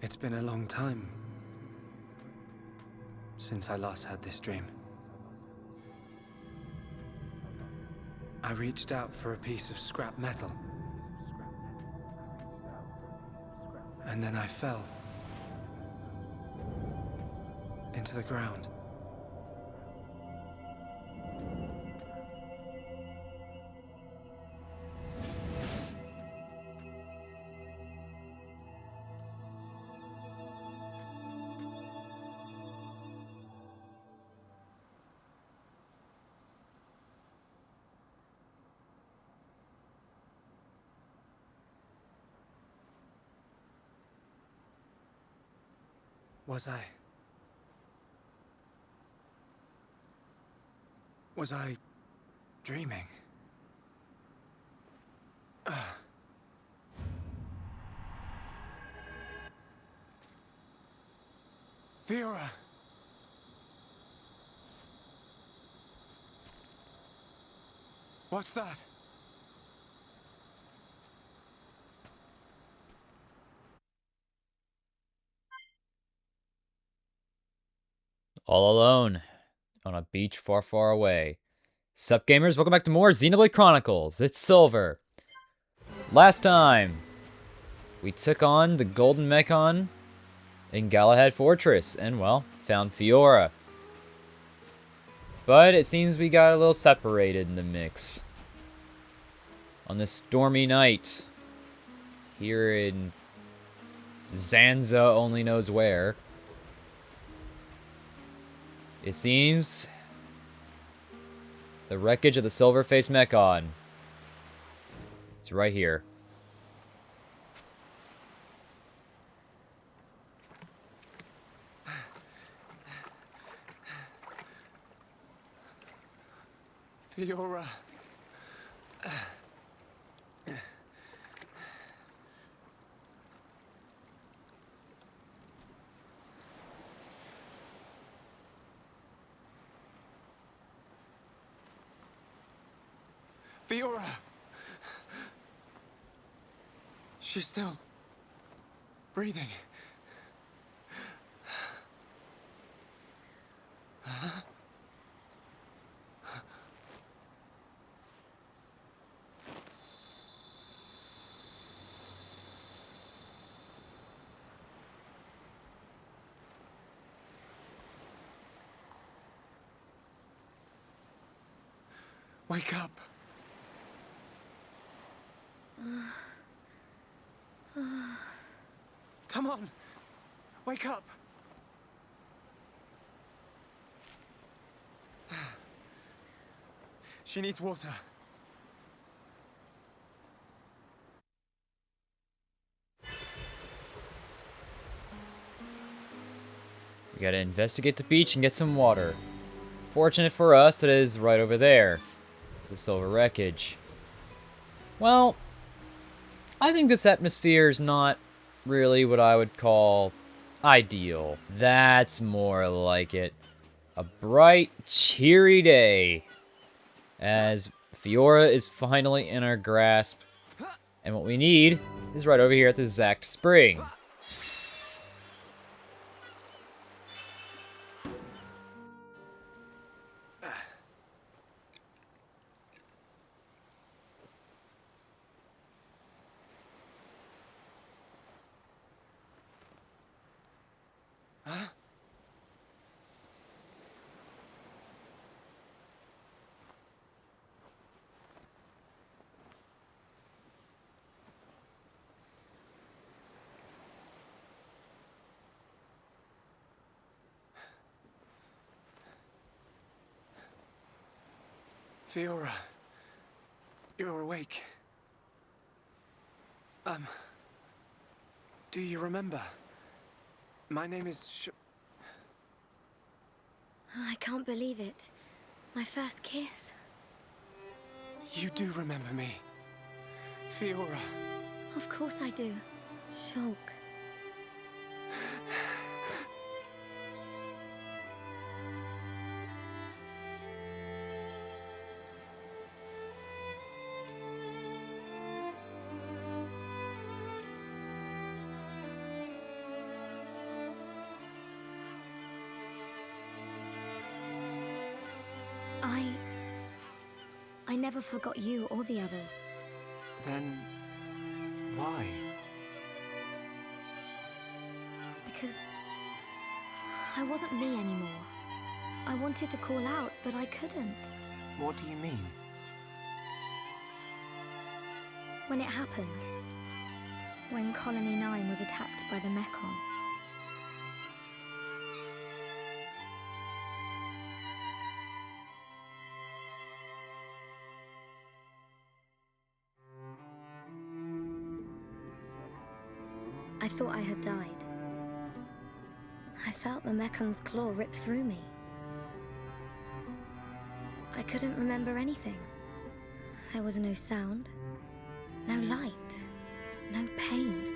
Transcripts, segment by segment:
It's been a long time since I last had this dream. I reached out for a piece of scrap metal. And then I fell into the ground. Was I dreaming? Fiora! What's that? All alone on a beach far, far away. Sup, gamers? Welcome back to more Xenoblade Chronicles. It's Silver. Last time, we took on the Golden Mechon in Galahad Fortress and, well, found Fiora. But it seems we got a little separated in the mix. On this stormy night, here in Zanza only knows where. It seems the wreckage of the Silver-Faced Mechon is right here. Fiora. Fiora! She's still breathing. Wake up. Come on. Wake up. She needs water. We gotta investigate the beach and get some water. Fortunate for us, it is right over there. The silver wreckage. Well, I think this atmosphere is not really what I would call ideal. That's more like it. A bright, cheery day. As Fiora is finally in our grasp. And what we need is right over here at the Zact Spring. Fiora, you're awake. Do you remember? My name is I can't believe it. My first kiss. You do remember me, Fiora. Of course I do. Shulk. I never forgot you or the others. Then... why? Because I wasn't me anymore. I wanted to call out, but I couldn't. What do you mean? When it happened, when Colony 9 was attacked by the Mechon, I thought I had died. I felt the Mechon's claw rip through me. I couldn't remember anything. There was no sound, no light, no pain.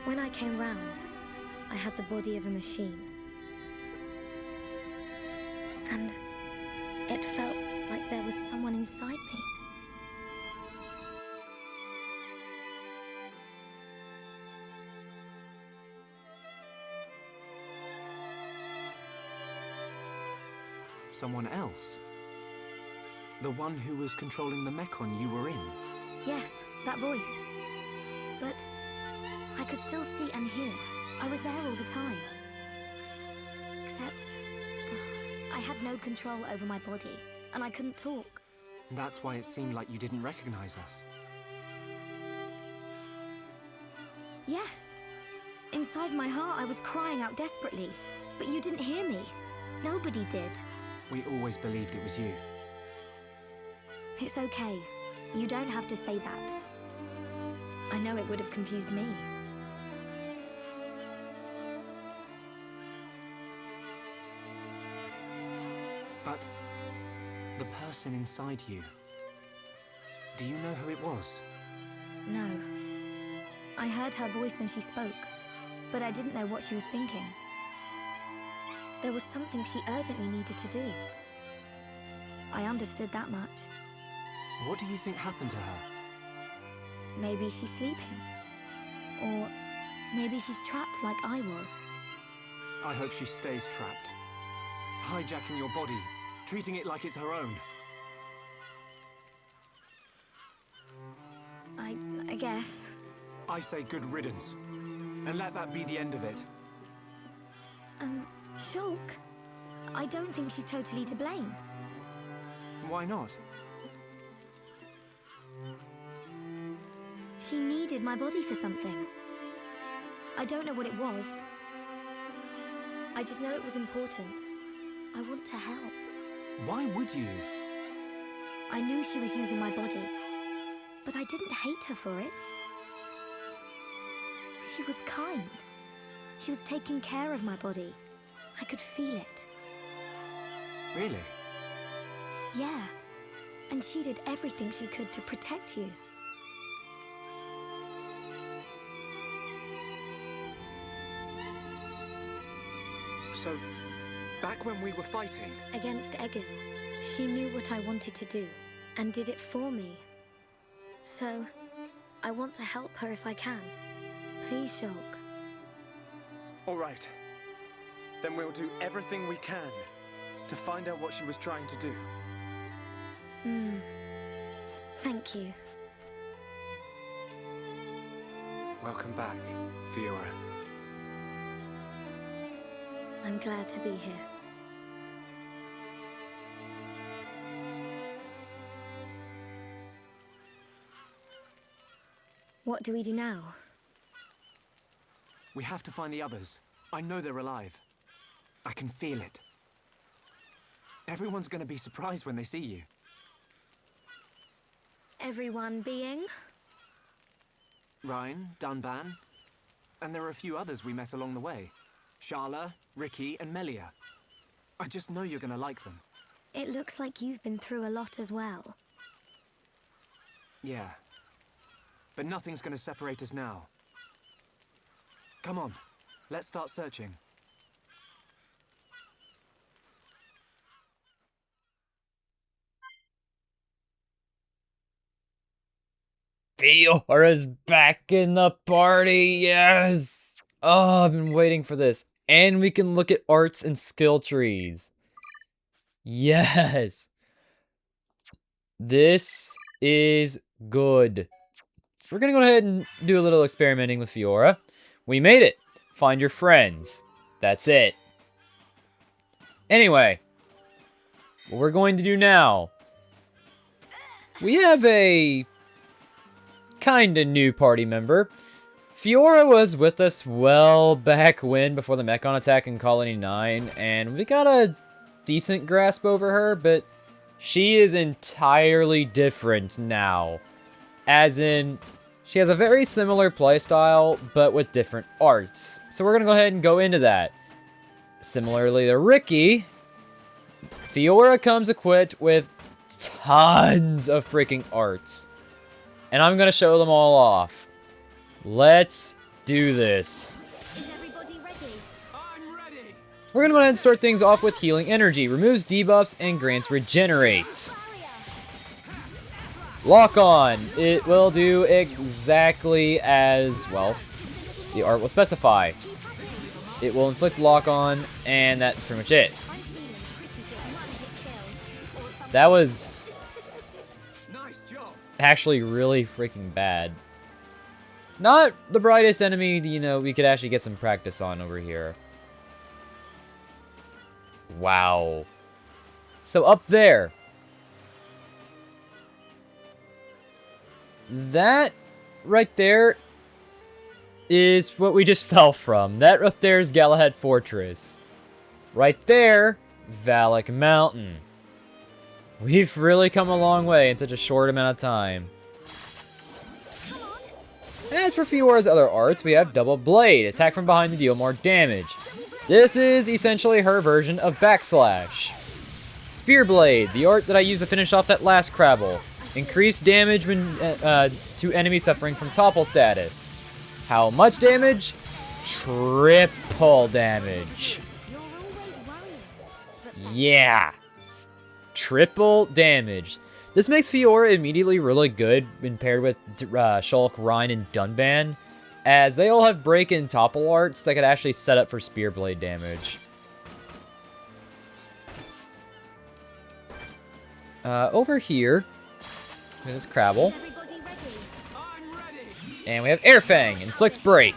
When I came round, I had the body of a machine. And it felt like there was someone inside me. Someone else? The one who was controlling the Mechon you were in? Yes, that voice. But I could still see and hear. I was there all the time. Except I had no control over my body, and I couldn't talk. That's why it seemed like you didn't recognize us. Yes. Inside my heart, I was crying out desperately, but you didn't hear me. Nobody did. We always believed it was you. It's okay. You don't have to say that. I know it would have confused me. But the person inside you, do you know who it was? No. I heard her voice when she spoke, but I didn't know what she was thinking. There was something she urgently needed to do. I understood that much. What do you think happened to her? Maybe she's sleeping. Or maybe she's trapped like I was. I hope she stays trapped. Hijacking your body, treating it like it's her own. I guess. I say good riddance. And let that be the end of it. Shulk, I don't think she's totally to blame. Why not? She needed my body for something. I don't know what it was. I just know it was important. I want to help. Why would you? I knew she was using my body, but I didn't hate her for it. She was kind. She was taking care of my body. I could feel it. Really? Yeah. And she did everything she could to protect you. So, back when we were fighting... Against Egil, she knew what I wanted to do, and did it for me. So, I want to help her if I can. Please, Shulk. All right. Then we'll do everything we can to find out what she was trying to do. Thank you. Welcome back, Fiora. I'm glad to be here. What do we do now? We have to find the others. I know they're alive. I can feel it. Everyone's gonna be surprised when they see you. Everyone being? Ryan, Dunban, and there are a few others we met along the way. Sharla, Ricky, and Melia. I just know you're gonna like them. It looks like you've been through a lot as well. Yeah. But nothing's gonna separate us now. Come on, let's start searching. Fiora's back in the party, yes! Oh, I've been waiting for this. And we can look at arts and skill trees. Yes! This is good. We're gonna go ahead and do a little experimenting with Fiora. We made it! Find your friends. That's it. Anyway, what we're going to do now, we have a kinda new party member. Fiora was with us well back when, before the Mechon attack in Colony 9, and we got a decent grasp over her, but she is entirely different now. As in, she has a very similar playstyle, but with different arts. So we're gonna go ahead and go into that. Similarly to Ricky, Fiora comes equipped with tons of freaking arts. And I'm gonna show them all off. Let's do this. Is everybody ready? I'm ready. We're gonna go ahead and start things off with Healing Energy. Removes debuffs and grants Regenerate. Lock On. It will do exactly as, well, the art will specify. It will inflict Lock On, and that's pretty much it. That was Nice job. actually really freaking bad. Not the brightest enemy, you know, we could actually get some practice on over here. Wow. So up there. That right there is what we just fell from. That up there is Galahad Fortress. Right there, Valak Mountain. We've really come a long way in such a short amount of time. As for Fiora's other arts, we have Double Blade, attack from behind to deal more damage. This is essentially her version of Backslash. Spear Blade, the art that I used to finish off that last Crabble. Increased damage when to enemies suffering from topple status. How much damage? Triple damage. You're always worrying. Yeah. Triple damage. This makes Fiora immediately really good when paired with Shulk, Rhine, and Dunban, as they all have break and topple arts that could actually set up for Spear Blade damage. Over here, there's Crabble, Is everybody ready? I'm ready. and we have Airfang, inflicts break.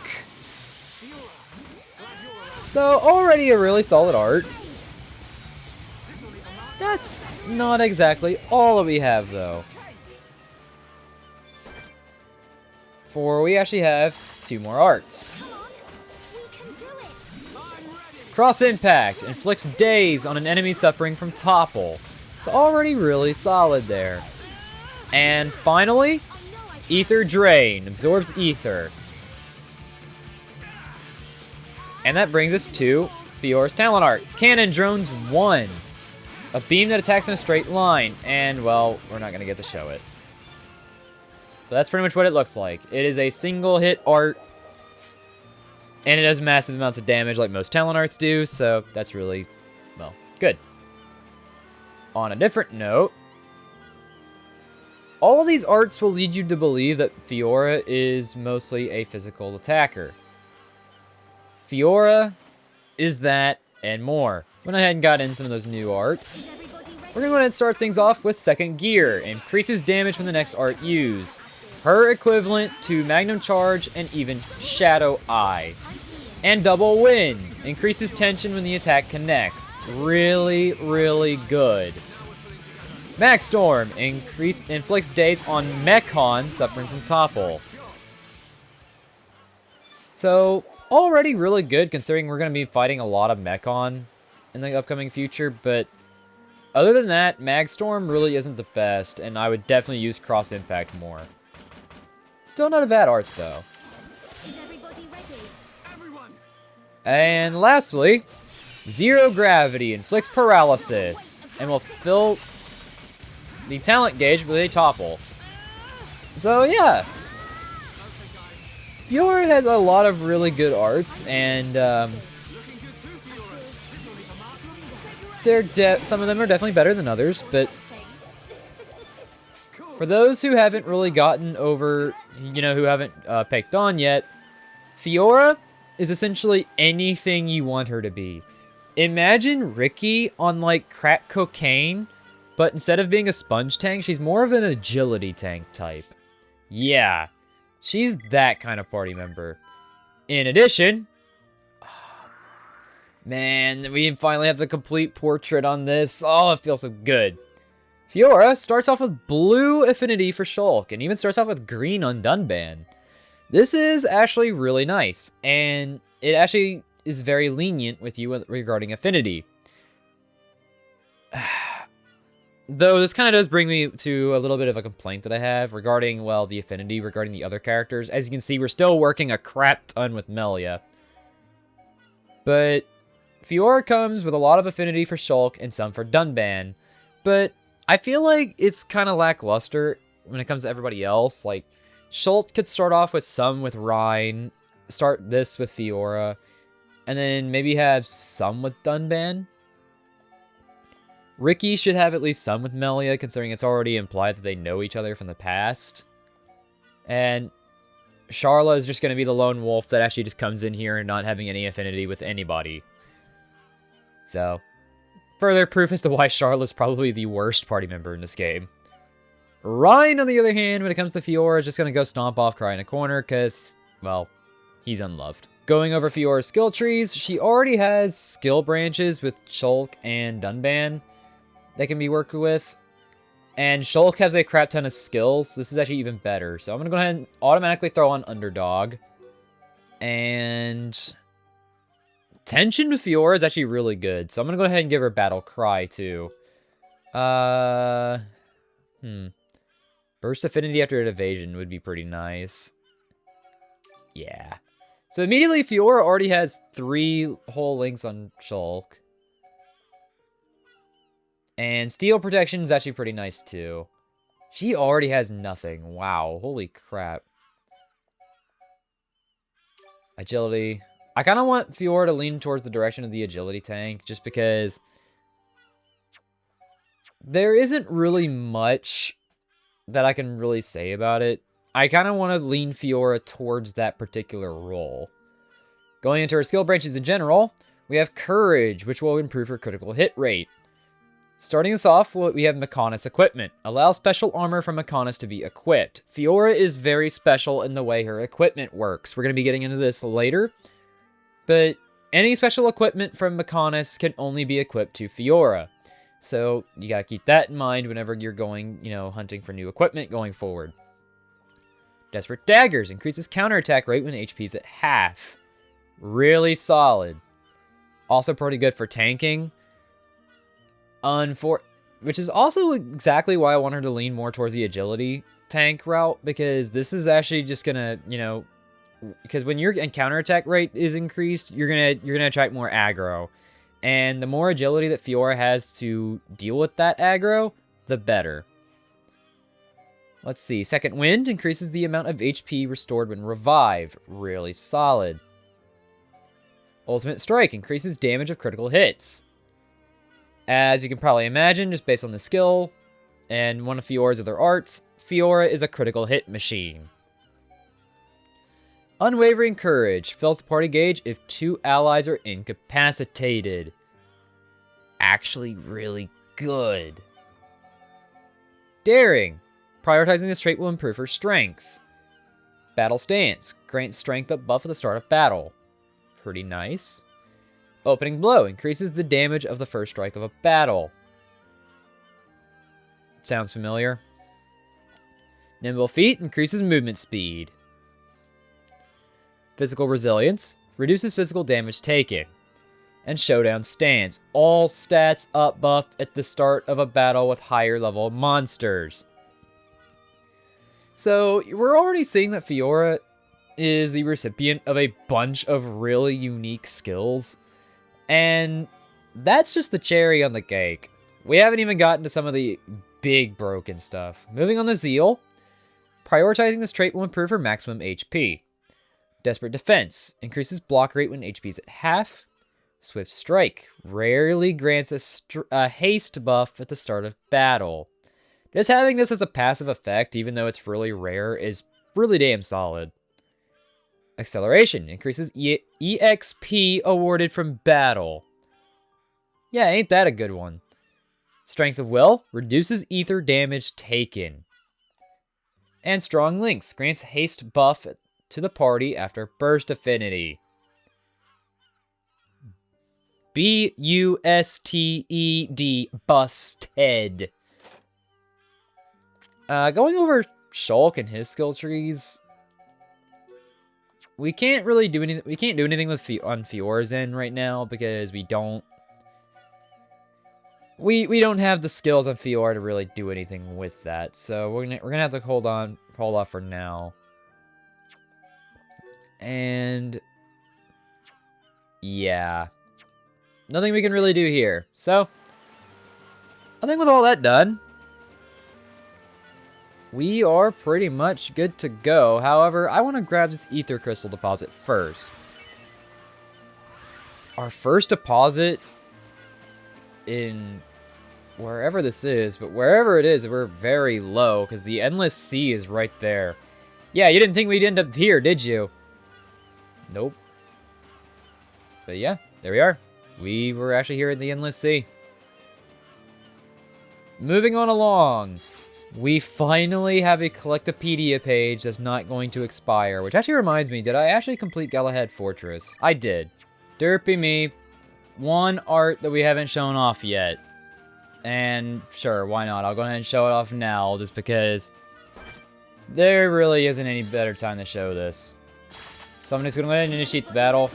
Fiora, glad you're around. So, already a really solid art. That's not exactly all that we have, though. For we actually have 2 more arts. Come on. We can do it. Cross Impact, inflicts daze on an enemy suffering from topple. It's already really solid there. And finally, Ether Drain, absorbs ether. And that brings us to Fiora's talent art. Cannon Drones 1. A beam that attacks in a straight line. And, well, we're not going to get to show it. But that's pretty much what it looks like. It is a single hit art. And it does massive amounts of damage like most talent arts do. So that's really, well, good. On a different note, all of these arts will lead you to believe that Fiora is mostly a physical attacker. Fiora is that and more. Went ahead and got in some of those new arts. We're going to go ahead and start things off with Second Gear. Increases damage from the next art used. Her equivalent to Magnum Charge and even Shadow Eye. And Double Wind. Increases tension when the attack connects. Really, really good. Max Storm. Inflicts daze on Mechon suffering from topple. So, already really good considering we're going to be fighting a lot of Mechon in the upcoming future, but other than that, Mag Storm really isn't the best, and I would definitely use Cross Impact more. Still not a bad art, though. Is everybody ready? Everyone. And lastly, Zero Gravity inflicts paralysis, and will fill the talent gauge with a topple. So yeah, Fiora has a lot of really good arts, and some of them are definitely better than others, but for those who haven't really gotten over, you know, who haven't picked on yet, Fiora is essentially anything you want her to be. Imagine Ricky on, like, crack cocaine, but instead of being a sponge tank, she's more of an agility tank type. Yeah, she's that kind of party member. In addition, man, we finally have the complete portrait on this. Oh, it feels so good. Fiora starts off with blue affinity for Shulk, and even starts off with green on Dunban. This is actually really nice, and it actually is very lenient with you regarding affinity. Though this kind of does bring me to a little bit of a complaint that I have regarding, well, the affinity regarding the other characters. As you can see, we're still working a crap ton with Melia. But Fiora comes with a lot of affinity for Shulk and some for Dunban. But I feel like it's kind of lackluster when it comes to everybody else. Like, Shulk could start off with some with Rhine, start this with Fiora, and then maybe have some with Dunban. Ricky should have at least some with Melia, considering it's already implied that they know each other from the past. And Charla is just going to be the lone wolf that actually just comes in here and not having any affinity with anybody. So, further proof as to why Charla is probably the worst party member in this game. Ryan, on the other hand, when it comes to Fiora, is just going to go stomp off, cry in a corner, because, well, he's unloved. Going over Fiora's skill trees, she already has skill branches with Shulk and Dunban that can be worked with. And Shulk has a crap ton of skills. This is actually even better. So I'm going to go ahead and automatically throw on Underdog. And Tension with Fiora is actually really good. So I'm going to go ahead and give her Battle Cry too. Burst Affinity after an evasion would be pretty nice. Yeah. So immediately Fiora already has 3 whole links on Shulk. And Steel Protection is actually pretty nice, too. She already has nothing. Wow, holy crap. Agility. I kind of want Fiora to lean towards the direction of the Agility tank, just because there isn't really much that I can really say about it. I kind of want to lean Fiora towards that particular role. Going into her skill branches in general, we have Courage, which will improve her critical hit rate. Starting us off, we have Mechonis equipment. Allow special armor from Mechonis to be equipped. Fiora is very special in the way her equipment works. We're going to be getting into this later. But any special equipment from Mechonis can only be equipped to Fiora. So you got to keep that in mind whenever you're going, hunting for new equipment going forward. Desperate Daggers increases counterattack rate when HP is at half. Really solid. Also pretty good for tanking. Which is also exactly why I want her to lean more towards the agility tank route, because this is actually just gonna, because when your counterattack rate is increased, you're gonna attract more aggro, and the more agility that Fiora has to deal with that aggro, the better. Let's see. Second Wind increases the amount of HP restored when revived. Really solid. Ultimate Strike increases damage of critical hits. As you can probably imagine, just based on the skill and one of Fiora's other arts, Fiora is a critical hit machine. Unwavering Courage fills the party gauge if 2 allies are incapacitated. Actually really good. Daring. Prioritizing this trait will improve her strength. Battle Stance. Grants strength up buff at the start of battle. Pretty nice. Opening Blow increases the damage of the first strike of a battle. Sounds familiar. Nimble Feet increases movement speed. Physical Resilience reduces physical damage taken. And Showdown Stance. All stats up buff at the start of a battle with higher level monsters. So, we're already seeing that Fiora is the recipient of a bunch of really unique skills. And that's just the cherry on the cake. We haven't even gotten to some of the big broken stuff. Moving on to Zeal. Prioritizing this trait will improve her maximum HP. Desperate Defense increases block rate when HP is at half. Swift Strike rarely grants a haste buff at the start of battle. Just having this as a passive effect, even though it's really rare, is really damn solid. Acceleration increases EXP awarded from battle. Yeah, ain't that a good one? Strength of Will reduces ether damage taken. And Strong Links grants haste buff to the party after burst affinity. B-U-S-T-E-D, busted. Going over Shulk and his skill trees, we can't really do anything. We can't do anything with on Fiora's end right now because we don't have the skills on Fiora to really do anything with that. So we're gonna have to hold off for now. And yeah, nothing we can really do here. So I think with all that done, we are pretty much good to go. However, I want to grab this Ether Crystal deposit first. Our first deposit in wherever this is, but wherever it is, we're very low because the Endless Sea is right there. Yeah, you didn't think we'd end up here, did you? Nope. But yeah, there we are. We were actually here at the Endless Sea. Moving on along. We finally have a Collectopedia page that's not going to expire, which actually reminds me, did I actually complete Galahad Fortress? I did. Derpy me. One art that we haven't shown off yet. And sure, why not? I'll go ahead and show it off now, just because there really isn't any better time to show this. So I'm just going to go ahead and initiate the battle.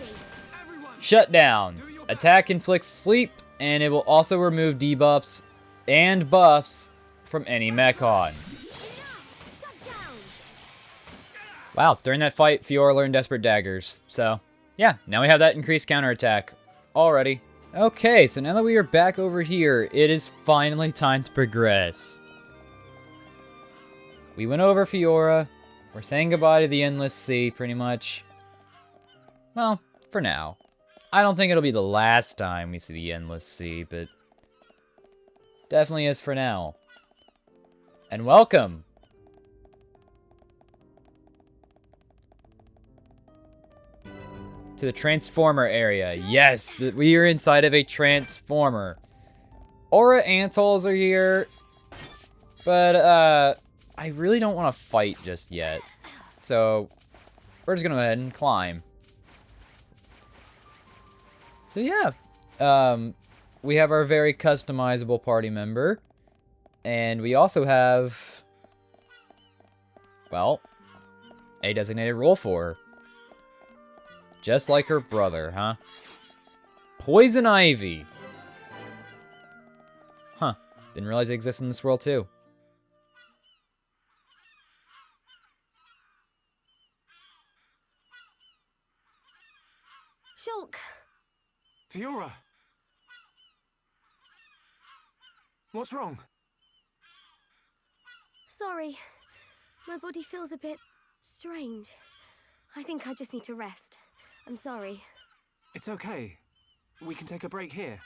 Shut down. Attack inflicts sleep, and it will also remove debuffs and buffs from any Mechon. Wow, during that fight, Fiora learned Desperate Daggers. So, yeah, now we have that increased counterattack already. Okay, so now that we are back over here, it is finally time to progress. We went over Fiora. We're saying goodbye to the Endless Sea, pretty much. Well, for now. I don't think it'll be the last time we see the Endless Sea, but definitely is for now. And welcome to the Transformer area. Yes, we are inside of a Transformer. Aura Antols are here, but I really don't want to fight just yet. So we're just gonna go ahead and climb. So yeah, we have our very customizable party member. And we also have, well, a designated role for her. Just like her brother, huh? Poison Ivy. Huh. Didn't realize it existed in this world, too. Shulk! Fiora! What's wrong? Sorry. My body feels a bit strange. I think I just need to rest. I'm sorry. It's okay. We can take a break here.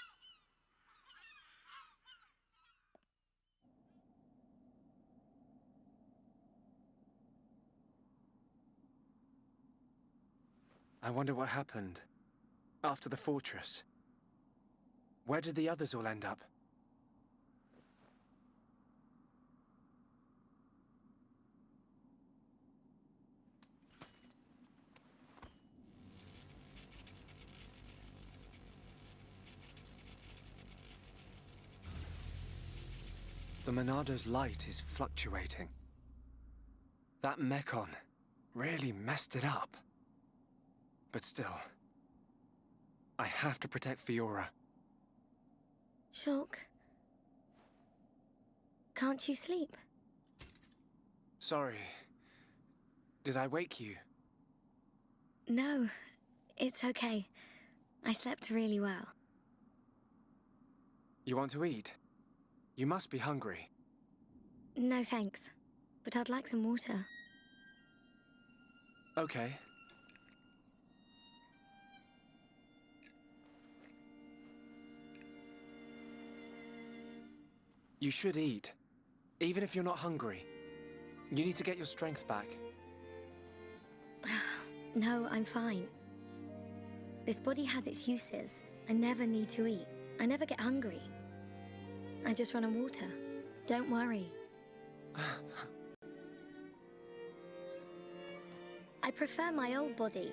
I wonder what happened after the fortress. Where did the others all end up? The Monado's light is fluctuating. That Mechon really messed it up. But still, I have to protect Fiora. Shulk. Can't you sleep? Sorry. Did I wake you? No, it's okay. I slept really well. You want to eat? You must be hungry. No thanks, but I'd like some water. Okay. You should eat, even if you're not hungry. You need to get your strength back. No, I'm fine. This body has its uses. I never need to eat. I never get hungry. I just run on water. Don't worry. I prefer my old body.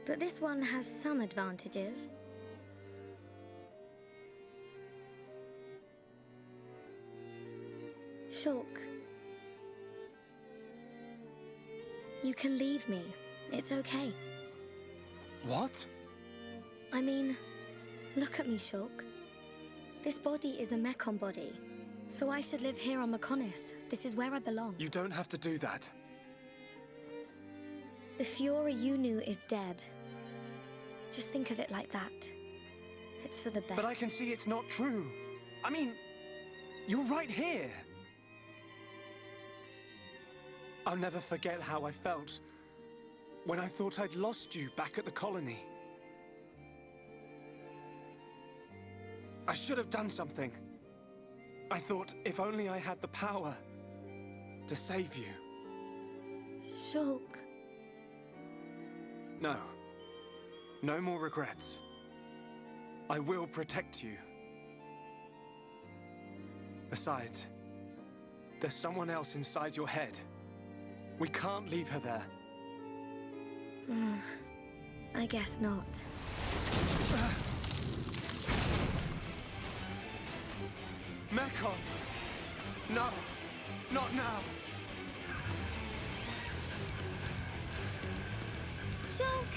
But this one has some advantages. Shulk. You can leave me. It's okay. What? I mean, look at me, Shulk. This body is a Mechon body. So I should live here on Mechonis. This is where I belong. You don't have to do that. The Fiora you knew is dead. Just think of it like that. It's for the best. But I can see it's not true. I mean, you're right here. I'll never forget how I felt when I thought I'd lost you back at the colony. I should have done something. I thought if only I had the power to save you. Shulk. No. No more regrets. I will protect you. Besides, there's someone else inside your head. We can't leave her there. I guess not. Mechon! No! Not now! Shulk!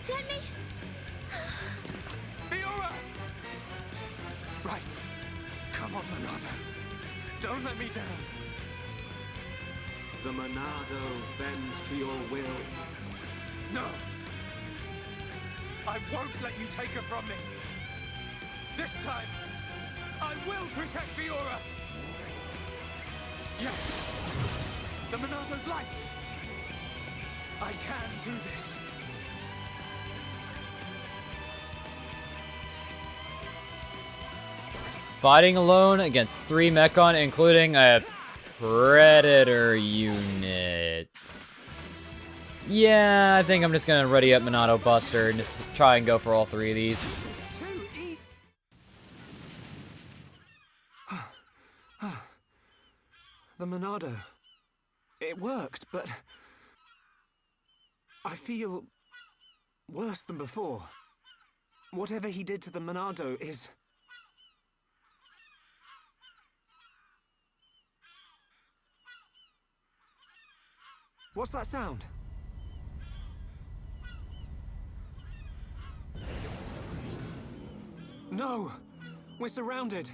Let me... Fiora! Right. Come on, Monado. Don't let me down. The Monado bends to your will. No! I won't let you take her from me! This time, I will protect Fiora! Yes! The Monado's light! I can do this! Fighting alone against 3 Mechon, including a Predator unit. Yeah, I think I'm just gonna ready up Monado Buster and just try and go for all 3 of these. The Monado. It worked, but I feel worse than before. Whatever he did to the Monado is... What's that sound? No! We're surrounded.